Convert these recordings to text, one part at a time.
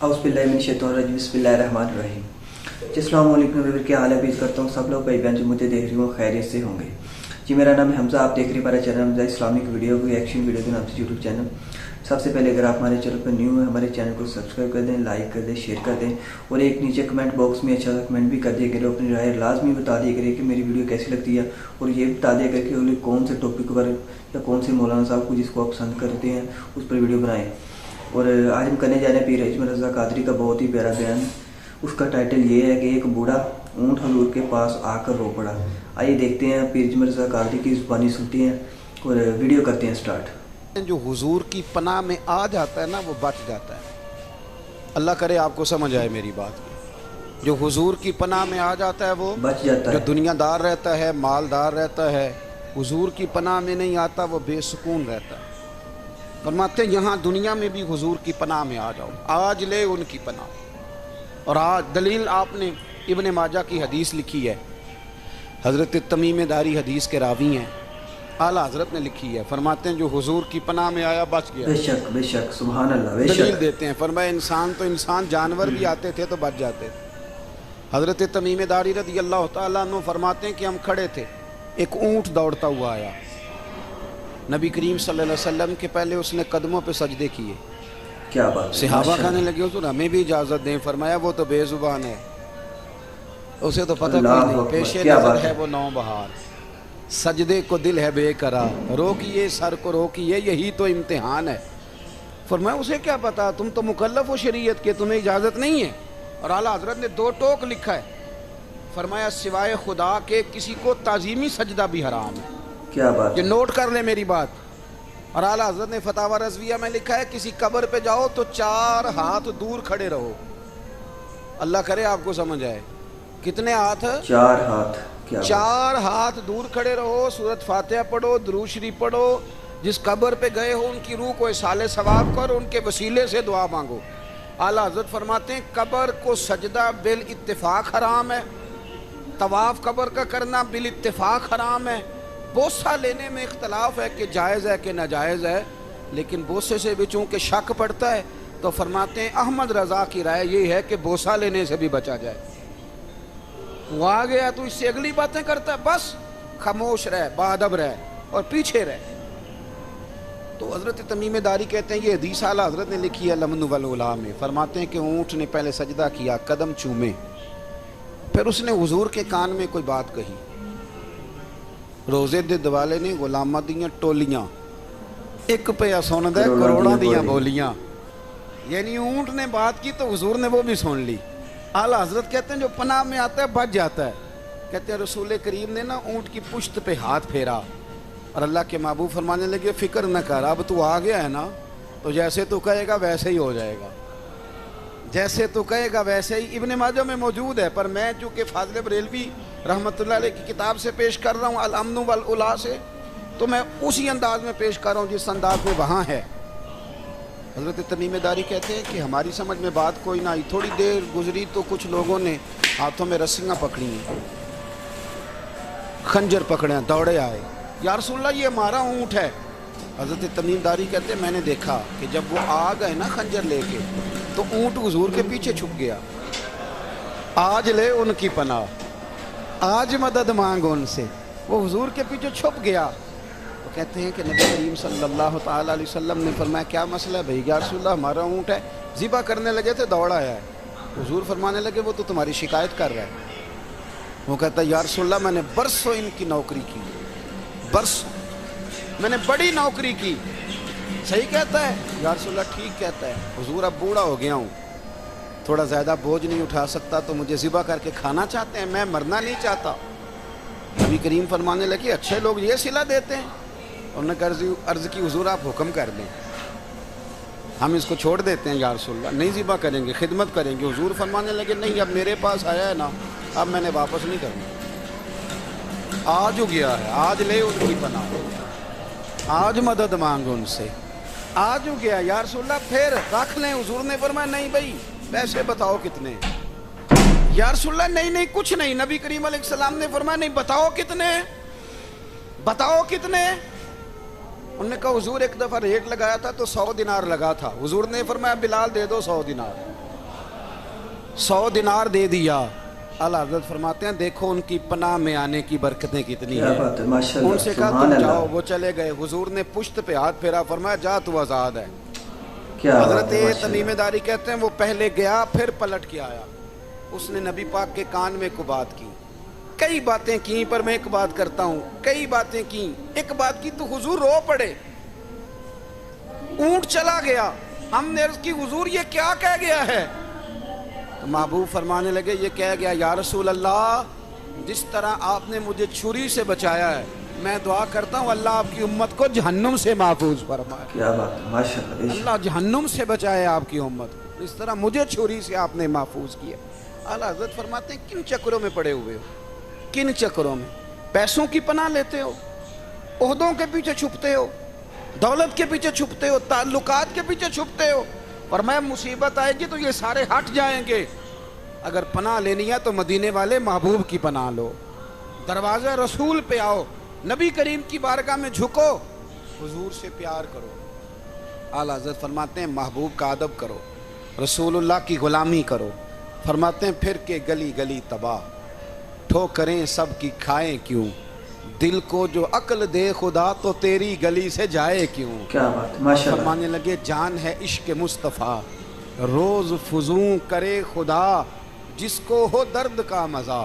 औज़ुबिल्लाहिमिनश्शैतानिर्रजीम बिस्मिल्लाहिर्रहमानिर्रहीम। अस्सलामु अलैकुम व्यूअर, क्या हाल है? उम्मीद करता हूँ सब लोग भाई बहन जो मुझे देख रही हो खैरियत से होंगे। जी मेरा नाम है हमजा, आप देख रहे हैं हमारा channel Hamza Islamic video reaction video के नाम से यूट्यूब चैनल। सबसे पहले अगर आप हमारे चैनल पर न्यू है, हमारे चैनल को सब्सक्राइब कर दें, लाइक कर दें, शेयर कर दें और एक नीचे कमेंट बॉक्स में अच्छा सा कमेंट भी कर दिया करें। अपनी राय लाजमी बता दिया करें कि मेरी वीडियो कैसी लगती है और ये बता दिया करें कि अगले कौन से टॉपिक पर या कौन से मौलाना साहब को जिसको आप पसंद करते हैं उस पर वीडियो बनाएं। और आज हम करने जा रहे हैं पीर इजमत रज़ा कादरी का बहुत ही प्यारा बयान। उसका टाइटल ये है कि एक बूढ़ा ऊँट हजूर के पास आकर रो पड़ा। आइए देखते हैं पीर इजमत रज़ा कादरी की ज़ुबानी सुनते हैं और वीडियो करते हैं स्टार्ट। जो हुजूर की पनाह में आ जाता है ना, वो बच जाता है। अल्लाह करे आपको समझ आए मेरी बात। जो हुजूर की पनाह में आ जाता है वो बच जाता है। जो दुनियादार रहता है, मालदार रहता है, हुजूर की पनाह में नहीं आता, वो बेसुकून रहता है। फरमाते हैं यहाँ दुनिया में भी हुजूर की पनाह में आ जाओ, आज ले उनकी पनाह। और आज दलील आपने इब्ने माजा की हदीस लिखी है, हज़रत तमीम दारी हदीस के रावी हैं, आला हज़रत ने लिखी है। फरमाते हैं जो हुजूर की पनाह में आया बच गया। बेशक बेशक सुभान अल्लाह। दलील देते हैं, फरमाया इंसान तो इंसान, जानवर भी आते थे तो बच जाते थे। हज़रत तमीम दारी रज़ी अल्लाह तआला अन्हु फरमाते हैं कि हम खड़े थे, एक ऊँट दौड़ता हुआ आया। नबी करीम सल्लल्लाहु अलैहि वसल्लम के पहले उसने कदमों पे सजदे किए। क्या बात। सहाबा कहने लगे हुजूर हमें भी इजाज़त दें। फरमाया वो तो बेजुबान है, उसे तो पता कोई नहीं, पेशे नज़र है वो नौ बहार, सजदे को दिल है बेकरार, रोकिए सर को रोकिए यही तो इम्तिहान है। फरमाया उसे क्या पता, तुम तो मुकल्लफ हो शरीयत के, तुम्हें इजाज़त नहीं है। और आला हज़रत ने दो टोक लिखा है, फरमाया सिवाय खुदा के किसी को ताज़ीमी सजदा भी हराम है। क्या बात। ये नोट कर ले मेरी बात। और आला हज़रत ने फतावा रज़विया में लिखा है किसी कब्र पे जाओ तो 4 हाथ दूर खड़े रहो। अल्लाह करे आपको समझ आए। कितने हाथ? 4 हाथ। क्या 4 हाथ दूर खड़े रहो, सूरत फातिहा पढ़ो, दुरूद शरीफ पढ़ो, जिस कब्र पे गए हो उनकी रूह को इसाले सवाब करो, उनके वसीले से दुआ मांगो। आला हज़रत फरमाते हैं कब्र को सजदा बिल इत्तिफाक हराम है, तवाफ कब्र का करना बिल इत्तिफाक हराम है। बोसा लेने में इख्तलाफ है कि जायज़ है कि नाजायज़ है, लेकिन बोसे से भी चूँकि शक पड़ता है तो फरमाते हैं अहमद रज़ा की राय ये है कि बोसा लेने से भी बचा जाए। वो आ गया तो इससे अगली बातें करता है, बस खामोश रह, बाअदब रह और पीछे रह। तो हज़रत तमीम दारी कहते हैं ये हदीस आला हज़रत ने लिखी है लमन वल उला में। फरमाते हैं कि ऊँट ने पहले सजदा किया, कदम चूमे, फिर उसने हुजूर के कान में कोई बात कही। रोज़े दे दिवाले ने गुलामां दियां टोलियां, एक पिया सुनदा करोड़ां दियां बोलियां। यानी ऊँट ने बात की तो हुजूर ने वो भी सुन ली। आला हज़रत कहते हैं जो पनाह में आता है बच जाता है। कहते हैं रसूल करीम ने ना ऊँट की पुश्त पे हाथ फेरा और अल्लाह के महबूब फरमाने लगे फ़िक्र न कर, अब तू आ गया है ना तो जैसे तू कहेगा वैसे ही हो जाएगा, जैसे तू कहेगा वैसे ही। इब्ने माजा में मौजूद है, पर मैं चूँकि फाज़िल बरेलवी रहमतुल्लाह अलैह की किताब से पेश कर रहा हूँ अल अम्न वल उला से, तो मैं उसी अंदाज में पेश कर रहा हूँ जिस अंदाज में वहाँ है। हज़रत तमीम दारी कहते हैं कि हमारी समझ में बात कोई ना आई। थोड़ी देर गुजरी तो कुछ लोगों ने हाथों में रस्सियाँ पकड़ी हैं, खंजर पकड़े, दौड़े आए, या रसूलल्लाह ये हमारा ऊँट है। हज़रत तमीम दारी कहते हैं मैंने देखा कि जब वो आ गए ना खंजर लेके तो ऊँट हुजूर के पीछे छुप गया। आज ले उनकी पनाह, आज मदद मांगो उनसे, वो हुजूर के पीछे छुप गया। तो कहते हैं कि नबी करीम सल्लल्लाहु ताला अलैहि वसल्लम ने फरमाया क्या मसला है भाई? या रसूलल्लाह हमारा ऊँट है। ज़िबा करने लगे थे, दौड़ आया है। हुजूर फरमाने लगे वो तो तुम्हारी शिकायत कर रहा है। वो कहता है या रसूलल्लाह मैंने बरसों इनकी नौकरी की, बरसों मैंने बड़ी नौकरी की। सही कहता है या रसूलल्लाह? ठीक कहता है। हुजूर अब बूढ़ा हो गया हूँ, थोड़ा ज़्यादा बोझ नहीं उठा सकता, तो मुझे ज़िबा करके खाना चाहते हैं, मैं मरना नहीं चाहता। नबी करीम फरमाने लगे अच्छे लोग ये सिला देते हैं। उन्होंने अर्ज़ की हुजूर आप हुक्म कर दें, हम इसको छोड़ देते हैं या रसूलल्लाह, नहीं ज़िबा करेंगे, खिदमत करेंगे। हुजूर फरमाने लगे नहीं, अब मेरे पास आया है ना, अब मैंने वापस नहीं करना। आज हो गया है, आज ले उनकी पनाह, आज मदद मांगो उनसे, आज हो गया या रसूलल्लाह फिर रख लें। हुजूर ने फरमाया नहीं भाई पैसे बताओ कितने? या रसूलल्लाह नहीं नहीं कुछ नहीं। नबी करीम अलैहिस्सलाम ने फरमाया नहीं बताओ कितने, बताओ कितने? उन्होंने कहा हुजूर एक दफ़ा रेट लगाया था तो 100 दिनार लगा था। हुजूर ने फरमाया बिलाल दे दो 100 दिनार। 100 दिनार दे दिया। आला हज़रत फरमाते हैं देखो उनकी पनाह में आने की बरकतें कितनी क्या बात है, माशाल्लाह, उनसे कहा सुभान तुम अल्लाह। जाओ, वो चले गए। हुजूर ने पुश्त पे हाथ फेरा, फरमाया जा तू आज़ाद है। क्या बात हजरत है, माशाल्लाह। तमीमेदारी कहते हैं वो पहले गया फिर पलट के आया। उसने नबी पाक के कान में को बात की, कई बातें की, पर मैं एक बात करता हूँ, कई बातें की, एक बात की तो हुजूर रो पड़े। ऊंट चला गया, हमने अर्ज़ की हुजूर ये क्या कह गया है? तो महबूब फरमाने लगे ये कह गया या रसूल अल्लाह जिस तरह आपने मुझे छुरी से बचाया है, मैं दुआ करता हूँ अल्लाह आपकी उम्मत को जहन्नुम से महफूज फरमाए। क्या बात है, माशाल्लाह, बेशक। अल्लाह जहन्नुम से बचाए आपकी उम्मत को, इस तरह मुझे छुरी से आपने महफूज किया। आला हज़रत फरमाते हैं किन चक्रों में पड़े हुए हो, किन चक्रों में? पैसों की पनाह लेते हो, ओहदों के पीछे छुपते हो, दौलत के पीछे छुपते हो, ताल्लुकात के पीछे छुपते हो, और मैं मुसीबत आएगी तो ये सारे हट जाएंगे। अगर पनाह लेनी है तो मदीने वाले महबूब की पनाह लो, दरवाज़ा रसूल पे आओ, नबी करीम की बारगाह में झुको, हुजूर से प्यार करो। आला हज़रत फरमाते हैं महबूब का अदब करो, रसूलुल्लाह की गुलामी करो। फरमाते हैं फिर के गली गली तबाह, ठोकरें सब की खाएं क्यों, दिल को जो अक्ल दे खुदा तो तेरी गली से जाए क्यों। क्या बात है, माशाल्लाह। फरमाने लगे जान है इश्क मुस्तफ़ा, रोज़ फुजूं करे खुदा, जिसको हो दर्द का मज़ा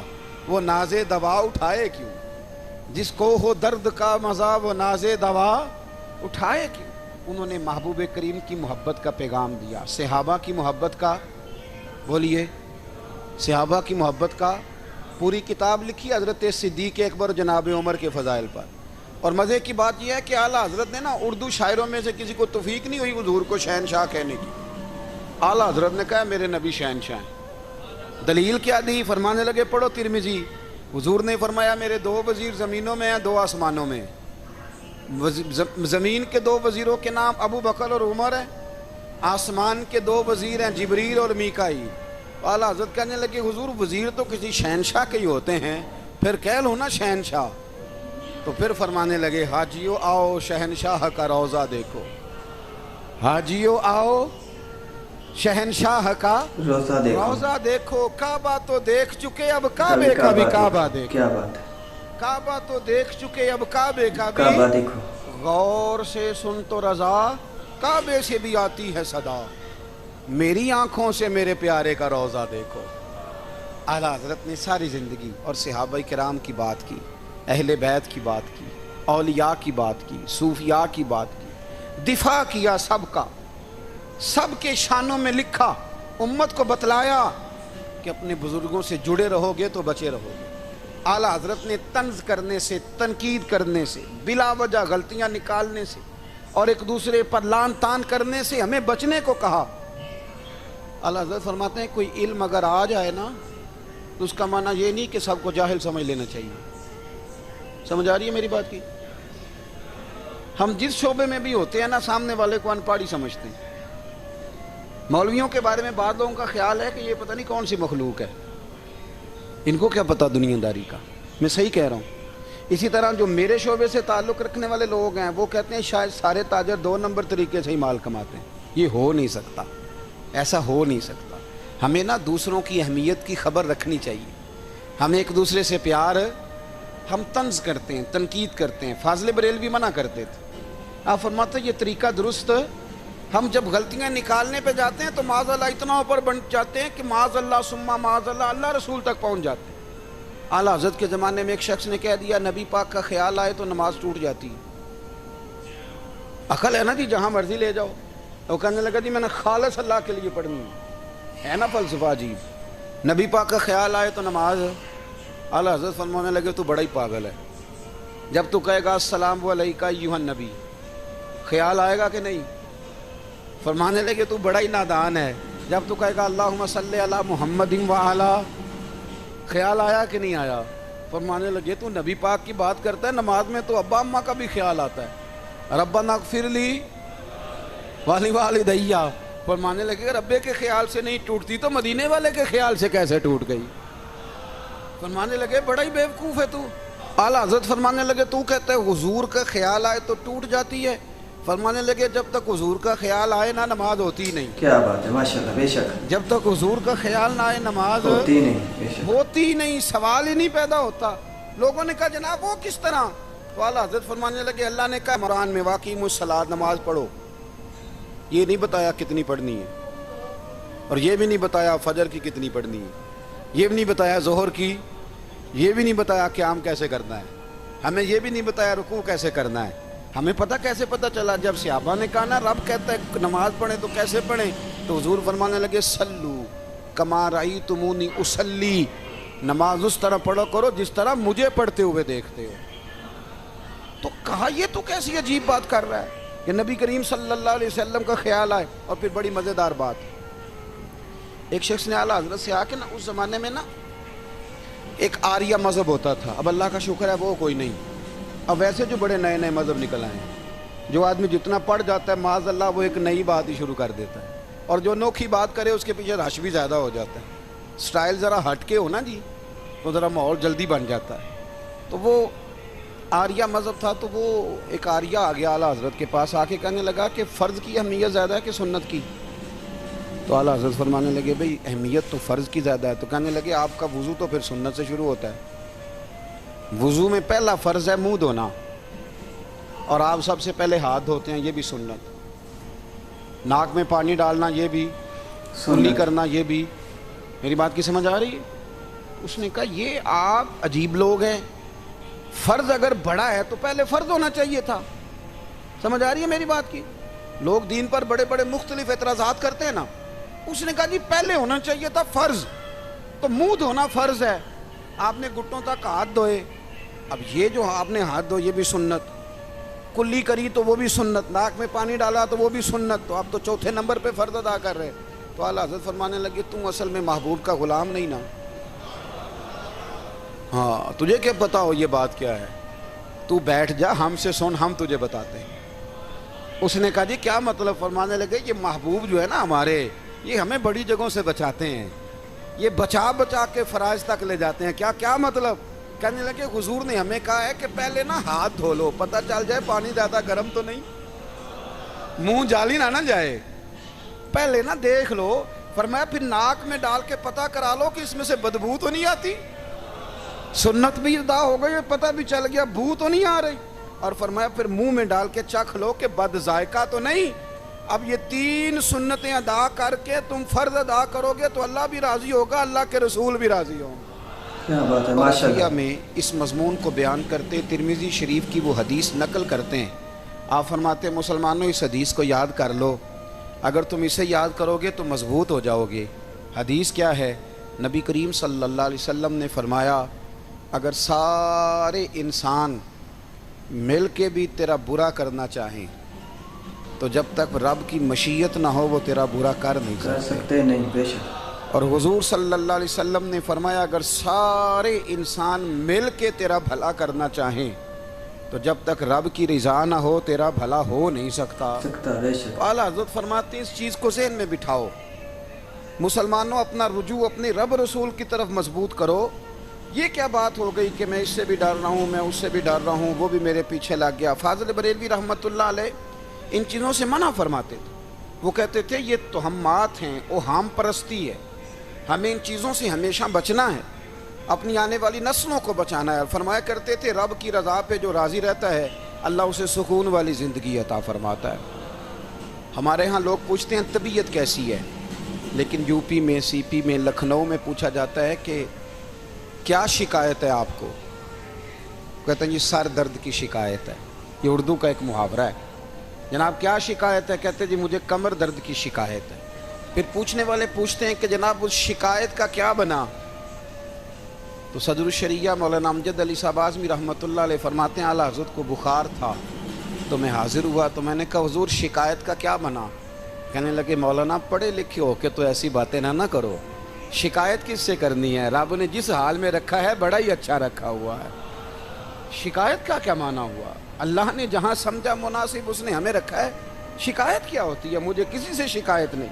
वो नाज़े दवा उठाए क्यों, जिसको हो दर्द का मज़ा वो नाज़े दवा उठाए क्यों। उन्होंने महबूब करीम की मोहब्बत का पैगाम दिया, सहाबा की मोहब्बत का, बोलिए, सहाबा की मोहब्बत का पूरी किताब लिखी हज़रत सिद्दीक़ अकबर जनाब उमर के फ़ज़ाइल पर। और मज़े की बात यह है कि आला हज़रत ने ना उर्दू शायरों में से किसी को तौफीक नहीं हुई हुजूर को शहनशाह कहने की। आला हज़रत ने कहा मेरे नबी शहनशाह हैं। दलील क्या दी? फरमाने लगे पढ़ो तिरमिज़ी, हुजूर ने फरमाया मेरे 2 वज़ीर ज़मीनों में हैं, 2 आसमानों में। ज़मीन के 2 वज़ीरों के नाम अबू बकर और उमर हैं, आसमान के 2 वज़ीर हैं जिब्रील और मीकाईल। आला हज़रत कहने लगे हुजूर वज़ीर तो किसी शहनशाह के ही होते हैं, फिर कह लो ना शहनशाह। तो फिर फरमाने लगे हाजियो आओ शहनशाह का रोज़ा देखो, हाजियो आओ शहनशाह का रोज़ा देखो, काबा तो देख चुके अब काबे का भी काबा देखो। क्या बात है, काबा तो देख चुके अब काबे का भी काबा देखो, गौर से सुन तो रज़ा, काबे से भी आती है सदा, मेरी आंखों से मेरे प्यारे का रोज़ा देखो। आला हज़रत ने सारी ज़िंदगी और सहाबाए किराम की बात की, अहले बैत की बात की, औलिया की बात की, सूफिया की बात की, दिफा किया सबका, सबके शानों में लिखा, उम्मत को बतलाया कि अपने बुज़ुर्गों से जुड़े रहोगे तो बचे रहोगे। आला हज़रत ने तंज़ करने से, तनकीद करने से, बिला वजह गलतियाँ निकालने से और एक दूसरे पर लान तान करने से हमें बचने को कहा। आला हज़रत फरमाते हैं कोई इल्म अगर आ जाए ना तो उसका माना ये नहीं कि सबको जाहिल समझ लेना चाहिए। समझ आ रही है मेरी बात की? हम जिस शोबे में भी होते हैं ना, सामने वाले को अनपढ़ ही समझते हैं। मौलवियों के बारे में बाद लोगों का ख्याल है कि ये पता नहीं कौन सी मखलूक है, इनको क्या पता दुनियादारी का। मैं सही कह रहा हूँ। इसी तरह जो मेरे शोबे से ताल्लुक़ रखने वाले लोग हैं वो कहते हैं शायद सारे ताजर 2 नंबर तरीके से ही माल कमाते हैं। ये हो नहीं सकता, ऐसा हो नहीं सकता। हमें ना दूसरों की अहमियत की खबर रखनी चाहिए। हमें एक दूसरे से प्यार, हम तंज़ करते हैं, तनकीद करते हैं। फाज़िल बरेलवी मना करते थे, आप फरमाते ये तरीका दुरुस्त। हम जब गलतियां निकालने पे जाते हैं तो माज़अल्लाह इतना ऊपर बन जाते हैं कि माज़अल्लाह सुम्मा माज़अल्लाह अल्लाह रसूल तक पहुंच जाते हैं। आला हज़रत के ज़माने में एक शख्स ने कह दिया नबी पाक का ख्याल आए तो नमाज टूट जाती है। अकल है ना जी, जहाँ मर्जी ले जाओ। तो कहने लगा जी मैंने खालिस अल्लाह के लिए पढ़नी है ना फ़लसफ़ा अजीब। नबी पाक का ख्याल आए तो नमाज। आला हज़रत फरमाने लगे तू बड़ा ही पागल है। जब तू कहेगा अस्सलामु अलैका अय्युहन नबी, ख्याल आएगा कि नहीं? फरमाने लगे तू बड़ा ही नादान है। जब तू कहेगा अल्लाहुम्मा सल्ली अला मुहम्मदिन व अला, ख्याल आया कि नहीं आया? फरमाने लगे तू नबी पाक की बात करता है, नमाज में तो अब्बा अम्मा का भी ख्याल आता है। रब्बना ग़फ़िरली वाली वालिदैया। फरमाने लगे रब्बे के ख्याल से नहीं टूटती तो मदीने वाले के ख्याल से कैसे टूट गई? फरमाने लगे बड़ा ही बेवकूफ़ है तू। आला हज़रत फरमाने लगे तू कहता है हुजूर का ख्याल आए तो टूट जाती है, फरमाने लगे जब तक हुजूर का ख्याल आए ना नमाज होती ही नहीं। क्या बात है, माशाल्लाह, बेशक जब तक हुजूर का ख्याल ना आए नमाज होती ही नहीं, बेशक होती ही नहीं, सवाल ही नहीं पैदा होता। लोगों ने कहा जनाब वो किस तरह? तो आला हज़रत फरमाने लगे अल्लाह ने कहा कुरान में वाक़िमुस्सलात, नमाज पढ़ो। ये नहीं बताया कितनी पढ़नी है, और ये भी नहीं बताया फजर की कितनी पढ़नी है, ये भी नहीं बताया ज़ोहर की, ये भी नहीं बताया क़याम कैसे करना है, हमें ये भी नहीं बताया रुकू कैसे करना है। हमें पता कैसे पता चला? जब सहाबा ने कहा ना रब कहता है नमाज पढ़े तो कैसे पढ़ें, तो हुजूर फरमाने लगे सल्लू कमा रअयतुमूनी उसल्ली, नमाज उस तरह पढ़ो करो जिस तरह मुझे पढ़ते हुए देखते हो। तो कहा ये तो कैसी अजीब बात कर रहा है कि नबी करीम सल्लल्लाहु अलैहि वसल्लम का ख्याल आए। और फिर बड़ी मज़ेदार बात, एक शख्स ने आला हज़रत से आके ना, उस ज़माने में ना एक आर्या मज़हब होता था, अब अल्लाह का शुक्र है वो कोई नहीं, अब वैसे जो बड़े नए नए मज़हब निकल आए हैं, जो आदमी जितना पढ़ जाता है माज़ अल्लाह वो एक नई बात ही शुरू कर देता है, और जो अनोखी बात करे उसके पीछे रश भी ज़्यादा हो जाता है। स्टाइल ज़रा हट के हो ना जी तो ज़रा माहौल जल्दी बन जाता है। तो वो आर्या मज़हब था, तो वो एक आर्या आ गया आला हज़रत के पास, आके कहने लगा कि फ़र्ज़ की अहमियत ज़्यादा है कि सुन्नत की? तो आला हज़रत फरमाने लगे भाई अहमियत तो फ़र्ज़ की ज़्यादा है। तो कहने लगे आपका वज़ू तो फिर सुन्नत से शुरू होता है, वज़ू में पहला फ़र्ज़ है मुँह धोना, और आप सबसे पहले हाथ धोते हैं, ये भी सुन्नत, नाक में पानी डालना ये भी, कुल्ली करना ये भी। मेरी बात की समझ आ रही है? उसने कहा ये आप अजीब लोग हैं, फ़र्ज़ अगर बड़ा है तो पहले फ़र्ज़ होना चाहिए था। समझ आ रही है मेरी बात की? लोग दीन पर बड़े बड़े मुख्तलिफ एतराज़ात करते हैं ना, उसने कहा जी पहले होना चाहिए था फ़र्ज़, तो मुंह धोना फ़र्ज़ है, आपने घुटनों तक हाथ धोए, अब ये जो आपने हाथ धोए ये भी सुन्नत, कुल्ली करी तो वो भी सुन्नत, नाक में पानी डाला तो वो भी सुन्नत, तो आप तो चौथे नंबर पे फ़र्ज़ अदा कर रहे। तो आला हज़रत फरमाने लगे तू असल में महबूब का ग़ुलाम नहीं ना, हाँ तुझे क्या पता हो ये बात क्या है, तू बैठ जा हमसे सुन, हम तुझे बताते हैं। उसने कहा जी क्या मतलब? फरमाने लगे ये महबूब जो है ना हमारे, ये हमें बड़ी जगहों से बचाते हैं, ये बचा बचा के फ़राइज़ तक ले जाते हैं। क्या क्या मतलब? कहने लगे हुजूर ने हमें कहा है कि पहले ना हाथ धो लो, पता चल जाए पानी ज़्यादा गर्म तो नहीं, मुंह जाली ना जाए, पहले ना देख लो। फरमाया फिर नाक में डाल के पता करा लो कि इसमें से बदबू तो नहीं आती, सुन्नत भी अदा हो गई, पता भी चल गया बू तो नहीं आ रही। और फरमाया फिर मुंह में डाल के चख लो कि बद जायका तो नहीं। अब ये 3 सुन्नतें अदा करके तुम फ़र्ज़ अदा करोगे तो अल्लाह भी राज़ी होगा, अल्लाह के रसूल भी राज़ी होंगे। क्या बात है, माशाअल्लाह। में इस मज़मून को बयान करते तिरमिज़ी शरीफ की वो हदीस नकल करते हैं। आप फरमाते हैं मुसलमानों इस हदीस को याद कर लो, अगर तुम इसे याद करोगे तो मजबूत हो जाओगे। हदीस क्या है? नबी करीम सल्लल्लाहु अलैहि वसल्लम ने फरमाया अगर सारे इंसान मिल के भी तेरा बुरा करना चाहें तो जब तक रब की मशीयत ना हो वो तेरा बुरा कर नहीं सकते नहीं, बेशक। और हुजूर सल्लल्लाहु अलैहि वसल्लम ने फरमाया अगर सारे इंसान मिल के तेरा भला करना चाहें तो जब तक रब की रज़ा ना हो तेरा भला हो नहीं सकता। आला हज़रत फरमाते हैं इस चीज़ को ज़हन में बिठाओ, मुसलमानों अपना रुजू अपने रब रसूल की तरफ मजबूत करो। ये क्या बात हो गई कि मैं इससे भी डर रहा हूँ, मैं उससे भी डर रहा हूँ, वो भी मेरे पीछे लग गया। फाज़िल बरेलवी रहमतुल्लाह अलैह इन चीज़ों से मना फरमाते थे। वो कहते थे ये तोहमात हैं, वो हम परस्ती है, हमें इन चीज़ों से हमेशा बचना है, अपनी आने वाली नस्लों को बचाना है। फरमाया करते थे रब की रज़ा पे जो राज़ी रहता है अल्लाह उसे सुकून वाली ज़िंदगी अता फरमाता है। हमारे यहाँ लोग पूछते हैं तबीयत कैसी है, लेकिन यूपी में, सीपी में, लखनऊ में पूछा जाता है कि क्या शिकायत है आपको? कहते हैं जी सर दर्द की शिकायत है। ये उर्दू का एक मुहावरा है। जनाब क्या शिकायत है? कहते हैं जी मुझे कमर दर्द की शिकायत है। फिर पूछने वाले पूछते हैं कि जनाब उस शिकायत का क्या बना? तो सदरुल शरिया मौलाना अमजद अली साहब आज़मी रहमतुल्लाह अलैह फरमाते हैं आला हज़रत को बुखार था तो मैं हाजिर हुआ, तो मैंने कहा हुजूर शिकायत का क्या बना? कहने लगे मौलाना पढ़े लिखे हो के तो ऐसी बातें ना करो, शिकायत किससे करनी है? रब ने जिस हाल में रखा है बड़ा ही अच्छा रखा हुआ है, शिकायत का क्या माना हुआ? अल्लाह ने जहाँ समझा मुनासिब उसने हमें रखा है, शिकायत क्या होती है? मुझे किसी से शिकायत नहीं।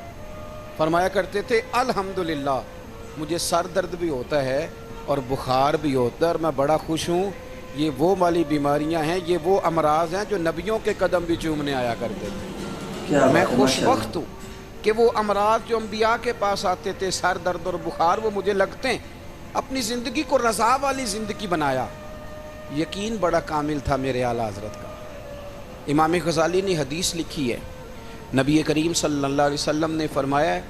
फरमाया करते थे अल्हम्दुलिल्लाह मुझे सर दर्द भी होता है और बुखार भी होता है और मैं बड़ा खुश हूँ, یہ وہ والی بیماریاں ہیں، یہ وہ امراض ہیں جو نبیوں کے قدم بھی چومنے آیا کرتے تھے۔ میں خوش وقت ہوں کہ وہ امراض جو انبیاء کے پاس آتے تھے، سر درد اور بخار، وہ مجھے لگتے ہیں اپنی زندگی کو رضا والی زندگی بنایا۔ یقین بڑا کامل تھا میرے اعلیٰ حضرت کا۔ امام غزالی نے حدیث لکھی ہے، نبی کریم صلی اللہ علیہ وسلم نے فرمایا ہے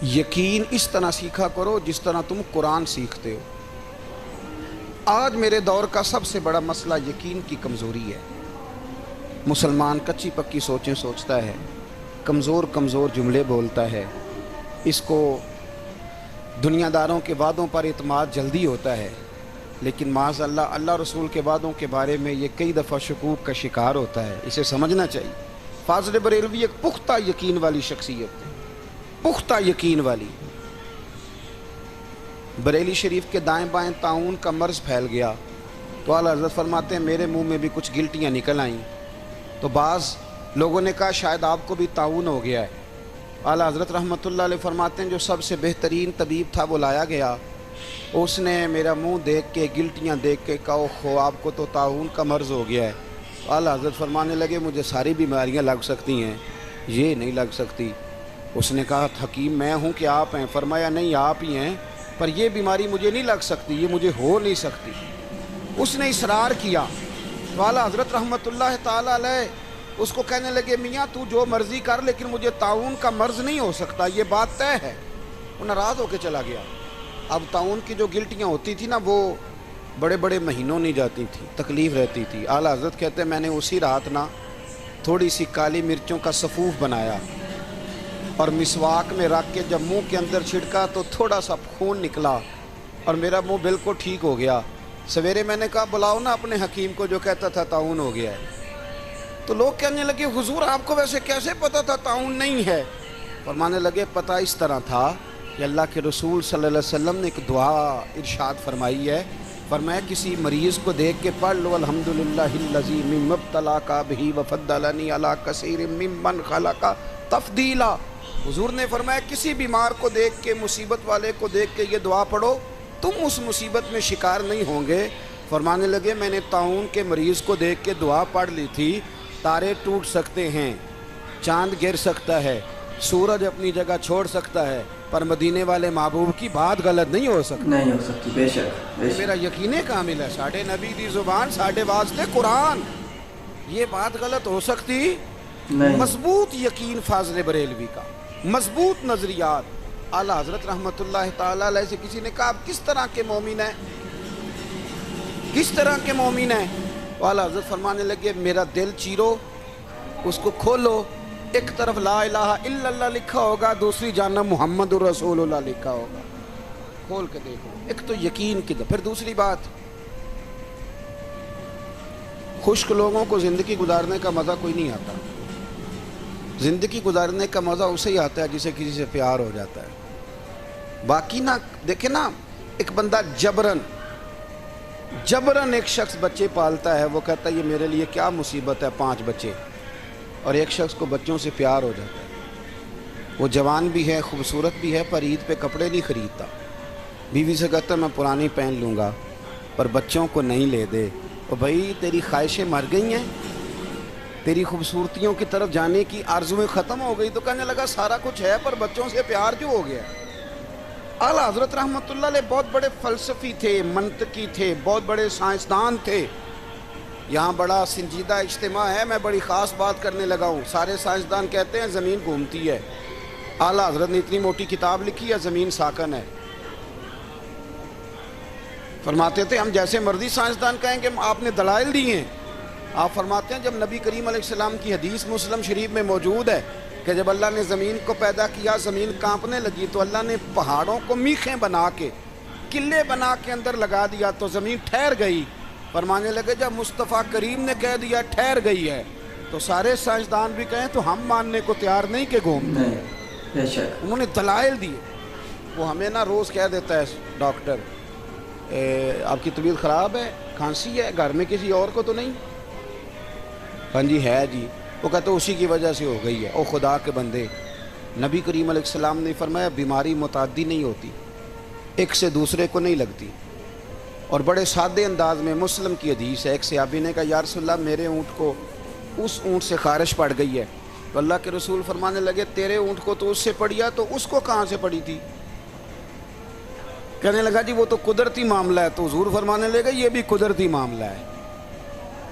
یقین اس طرح سیکھا کرو جس طرح تم قرآن سیکھتے ہو۔ آج میرے دور کا سب سے بڑا مسئلہ یقین کی کمزوری ہے۔ مسلمان کچی پکی سوچیں سوچتا ہے، کمزور کمزور جملے بولتا ہے، اس کو دنیا داروں کے وعدوں پر اعتماد جلدی ہوتا ہے، لیکن معاذ اللہ اللہ رسول کے وعدوں کے بارے میں یہ کئی دفعہ شکوک کا شکار ہوتا ہے۔ اسے سمجھنا چاہیے۔ فاضل بریلوی ایک پختہ یقین والی شخصیت ہے، پختہ یقین والی۔ بریلی شریف کے دائیں بائیں طاعون کا مرض پھیل گیا تو اعلیٰ حضرت فرماتے ہیں میرے منہ میں بھی کچھ گلٹیاں نکل آئیں، تو بعض لوگوں نے کہا شاید آپ کو بھی طاعون ہو گیا ہے۔ اعلیٰ حضرت رحمۃ اللہ علیہ فرماتے ہیں جو سب سے بہترین طبیب تھا وہ لایا گیا، اس نے میرا منہ دیکھ کے گلٹیاں دیکھ کے کہا خو آپ کو تو طاعون کا مرض ہو گیا ہے۔ اعلیٰ حضرت فرمانے لگے مجھے ساری بیماریاں لگ سکتی ہیں، یہ نہیں لگ سکتی۔ اس نے کہا حکیم میں ہوں کہ آپ ہیں؟ فرمایا نہیں آپ ہی ہیں، پر یہ بیماری مجھے نہیں لگ سکتی، یہ مجھے ہو نہیں سکتی۔ اس نے اصرار کیا تو اعلیٰ حضرت رحمۃ اللہ تعالیٰ علیہ اس کو کہنے لگے میاں تو جو مرضی کر لیکن مجھے طاعون کا مرض نہیں ہو سکتا، یہ بات طے ہے۔ وہ ناراض ہو کے چلا گیا۔ اب طاعون کی جو گلٹیاں ہوتی تھی نا وہ بڑے بڑے مہینوں نہیں جاتی تھی، تکلیف رہتی تھی۔ اعلیٰ حضرت کہتے ہیں میں نے اسی رات نا تھوڑی سی کالی مرچوں کا سفوف بنایا اور مسواک میں رکھ کے جب منہ کے اندر چھڑکا تو تھوڑا سا خون نکلا اور میرا منہ بالکل ٹھیک ہو گیا۔ سویرے میں نے کہا بلاؤ نا اپنے حکیم کو جو کہتا تھا طاعون ہو گیا ہے۔ تو لوگ کہنے لگے حضور آپ کو ویسے کیسے پتا تھا طاعون نہیں ہے؟ فرمانے لگے پتہ اس طرح تھا کہ اللہ کے رسول صلی اللہ علیہ وسلم نے ایک دعا ارشاد فرمائی ہے، فرمایا کسی مریض کو دیکھ کے پڑھ لو الحمدللہ الذی مما ابتلاک بہ وفضلنی علی کثیر ممن خلق تفضیلا۔ حضور نے فرمایا کسی بیمار کو دیکھ کے، مصیبت والے کو دیکھ کے یہ دعا پڑھو، تم اس مصیبت میں شکار نہیں ہوں گے۔ فرمانے لگے میں نے طاعون کے مریض کو دیکھ کے دعا پڑھ لی تھی، تارے ٹوٹ سکتے ہیں، چاند گر سکتا ہے، سورج اپنی جگہ چھوڑ سکتا ہے، پر مدینے والے محبوب کی بات غلط نہیں ہو سکتی۔ نہیں ہو سکتی، بے شک میرا یقین کامل ہے، ساڈے نبی دی زبان ساڈے واسطے قرآن، یہ بات غلط ہو سکتی نہیں۔ مضبوط یقین فاضل بریلوی کا، مضبوط نظریات۔ اعلیٰ حضرت رحمۃ اللہ تعالیٰ علیہ سے کسی نے کہا آپ کس طرح کے مومن ہیں، کس طرح کے مومن ہیں؟ اعلیٰ حضرت فرمانے لگے میرا دل چیرو، اس کو کھولو، ایک طرف لا الہ الا اللہ لکھا ہوگا، دوسری جانب محمد الرسول اللہ لکھا ہوگا، کھول کے دیکھو۔ ایک تو یقین کی پھر دوسری بات، خشک لوگوں کو زندگی گزارنے کا مزہ کوئی نہیں آتا۔ زندگی گزارنے کا مزہ اسے ہی آتا ہے جسے کسی سے پیار ہو جاتا ہے۔ باقی نہ دیکھیں نا، ایک بندہ جبرن ایک شخص بچے پالتا ہے، وہ کہتا ہے یہ میرے لیے کیا مصیبت ہے 5 بچے، اور ایک شخص کو بچوں سے پیار ہو جاتا ہے، وہ جوان بھی ہے، خوبصورت بھی ہے، پر عید پہ کپڑے نہیں خریدتا، بیوی سے کہتا ہے میں پرانی پہن لوں گا پر بچوں کو نہیں لے دے۔ اور بھائی تیری خواہشیں مر گئی ہیں، تیری خوبصورتیوں کی طرف جانے کی آرزویں ختم ہو گئی، تو کہنے لگا سارا کچھ ہے پر بچوں سے پیار جو ہو گیا۔ اعلیٰ حضرت رحمۃ اللہ علیہ بہت بڑے فلسفی تھے، منطقی تھے، بہت بڑے سائنسدان تھے۔ یہاں بڑا سنجیدہ اجتماع ہے، میں بڑی خاص بات کرنے لگا ہوں۔ سارے سائنسدان کہتے ہیں زمین گھومتی ہے، اعلیٰ حضرت نے اتنی موٹی کتاب لکھی ہے زمین ساکن ہے۔ فرماتے تھے ہم جیسے مرضی سائنسدان کہیں کہ آپ نے دلائل دی ہیں۔ آپ فرماتے ہیں جب نبی کریم علیہ السلام کی حدیث مسلم شریف میں موجود ہے کہ جب اللہ نے زمین کو پیدا کیا زمین کانپنے لگی تو اللہ نے پہاڑوں کو میخیں بنا کے، قلعے بنا کے اندر لگا دیا تو زمین ٹھہر گئی۔ فرمانے لگے جب مصطفیٰ کریم نے کہہ دیا ٹھہر گئی ہے تو سارے سائنسدان بھی کہیں تو ہم ماننے کو تیار نہیں کہ گھومتے ہیں۔ بے شک انہوں نے دلائل دیے۔ وہ ہمیں نہ روز کہہ دیتا ہے ڈاکٹر آپ کی طبیعت خراب ہے، کھانسی ہے، گھر میں کسی اور کو تو نہیں؟ ہاں جی ہے جی۔ وہ کہتے اسی کی وجہ سے ہو گئی ہے۔ او خدا کے بندے، نبی کریم علیہ السلام نے فرمایا بیماری متعدی نہیں ہوتی، ایک سے دوسرے کو نہیں لگتی، اور بڑے سادے انداز میں مسلم کی حدیث ہے، ایک صحابی نے کہا یا رسول اللہ میرے اونٹ کو اس اونٹ سے خارش پڑ گئی ہے، تو اللہ کے رسول فرمانے لگے تیرے اونٹ کو تو اس سے پڑی ہے، تو اس کو کہاں سے پڑی تھی؟ کہنے لگا جی وہ تو قدرتی معاملہ ہے، تو حضور فرمانے لگے یہ بھی قدرتی معاملہ ہے۔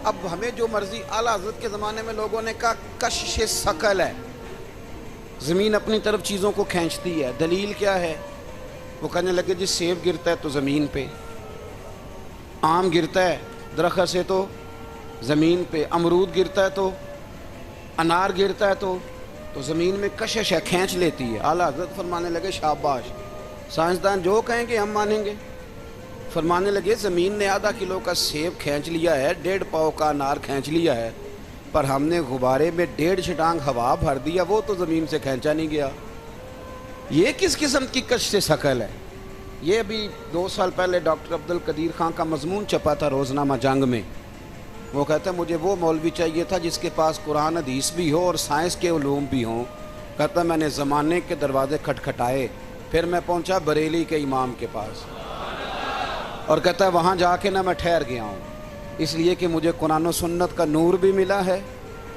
اب ہمیں جو مرضی، اعلیٰ حضرت کے زمانے میں لوگوں نے کہا کشش ثقل ہے، زمین اپنی طرف چیزوں کو کھینچتی ہے، دلیل کیا ہے؟ وہ کہنے لگے جی سیب گرتا ہے تو زمین پہ، آم گرتا ہے درخت سے تو زمین پہ، امرود گرتا ہے تو، انار گرتا ہے تو زمین میں کشش ہے، کھینچ لیتی ہے۔ اعلیٰ حضرت فرمانے لگے شاباش، سائنسدان جو کہیں گے ہم مانیں گے۔ فرمانے لگے زمین نے آدھا کلو کا سیب کھینچ لیا ہے، 1.5 پاؤ کا انار کھینچ لیا ہے، پر ہم نے غبارے میں 1.5 چھٹانگ ہوا بھر دیا، وہ تو زمین سے کھینچا نہیں گیا۔ یہ کس قسم کی کش سے ثقل ہے؟ یہ ابھی 2 سال پہلے ڈاکٹر عبدالقدیر خان کا مضمون چھپا تھا روزنامہ جنگ میں، وہ کہتا ہے مجھے وہ مولوی چاہیے تھا جس کے پاس قرآن حدیث بھی ہو اور سائنس کے علوم بھی ہوں۔ کہتا میں نے زمانے کے دروازے کھٹکھٹائے، پھر میں پہنچا بریلی کے امام کے پاس، اور کہتا ہے وہاں جا کے نہ میں ٹھہر گیا ہوں، اس لیے کہ مجھے قرآن و سنت کا نور بھی ملا ہے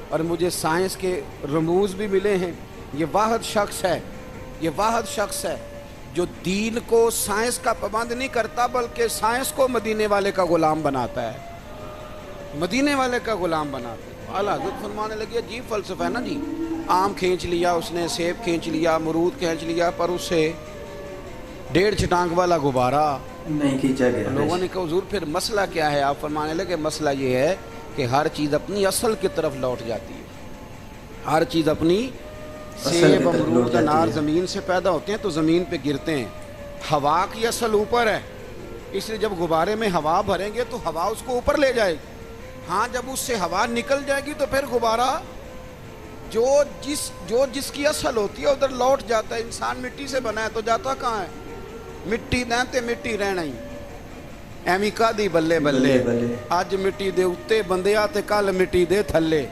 اور مجھے سائنس کے رموز بھی ملے ہیں۔ یہ واحد شخص ہے جو دین کو سائنس کا پابند نہیں کرتا، بلکہ سائنس کو مدینے والے کا غلام بناتا ہے، مدینے والے کا غلام بناتا ہے۔ اعلیٰ حضرت فرمانے لگے عجیب فلسفہ ہے نا جی، آم کھینچ لیا اس نے، سیب کھینچ لیا، امرود کھینچ لیا، پر اس سے 1.5 چھٹانگ والا غبارہ نہیں کھینچا گیا۔ لوگوں نے کہا حضور پھر مسئلہ کیا ہے؟ آپ فرمانے لگے مسئلہ یہ ہے کہ ہر چیز اپنی اصل کی طرف لوٹ جاتی ہے، ہر چیز اپنی، سیب امرود انار زمین سے پیدا ہوتے ہیں تو زمین پہ گرتے ہیں، ہوا کی اصل اوپر ہے، اس لیے جب غبارے میں ہوا بھریں گے تو ہوا اس کو اوپر لے جائے گی، ہاں جب اس سے ہوا نکل جائے گی تو پھر غبارہ جو جس کی اصل ہوتی ہے ادھر لوٹ جاتا ہے۔ انسان مٹی سے بنا ہے تو جاتا کہاں ہے؟ مٹی دیں تے مٹی رہنا ہی، ایویں کادی بلے بلے، اج مٹی دے اتے بندیا تے کل مٹی دے تھلے۔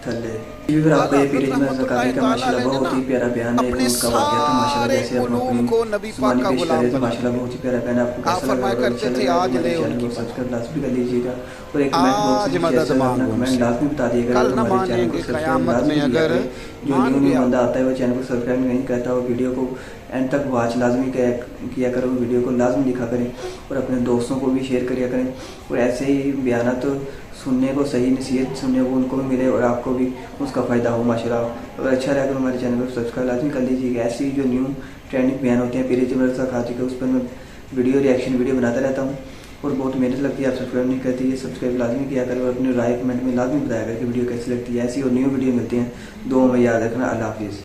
پھر آپ کو یہ پیریج میں زکاتی کا ماشاءاللہ بہت ہی پیارا بیان ہے، اپنے ان کا واقعہ تھا ماشاءاللہ، جیسے آپ علوم کو نبی پاک کا غلام بنا، ماشاءاللہ بہت ہی پیارا بیان ہے۔ آپ کو آپ فرمایا کرتے تھے آج لے ان کی سبسکرائب لازمی کر لیجیے گا، اور ایک کمنٹ باکس میں مدد مانگو، کمنٹ لازمی بتا دیے گا، کل نہ مانیں گے قیامت میں اگر جو نیو بندہ آتا ہے وہ چینل کو سبسکرائب نہیں کرتا، وہ ویڈیو کو اینڈ تک واچ لازمی کیا کرو، ویڈیو کو لازمی دکھا کریں اور اپنے دوستوں کو بھی شیئر کریا کریں، اور ایسے ہی بیانات سننے کو، صحیح نصیحت سننے کو ان کو بھی ملے اور آپ کو بھی اس کا فائدہ ہو ماشاءاللہ۔ اگر اچھا رہے تو ہمارے چینل کو سبسکرائب لازمی کر لیجیے گا۔ ایسی جو نیو ٹرینڈنگ بیان ہوتے ہیں پیر جبر خاطی کے، اس پر میں ریئیکشن ویڈیو بناتا رہتا ہوں اور بہت محنت لگتی ہے، آپ سبسکرائب نہیں کرتی، یہ سبسکرائب لازمی کیا کریں اور اپنی رائے کمنٹ میں لازمی بتایا کریں کہ ویڈیو کیسی لگتی ہے۔ ایسی اور نیو ویڈیو ملتی ہیں، دعاؤں میں یاد رکھنا۔ اللہ حافظ۔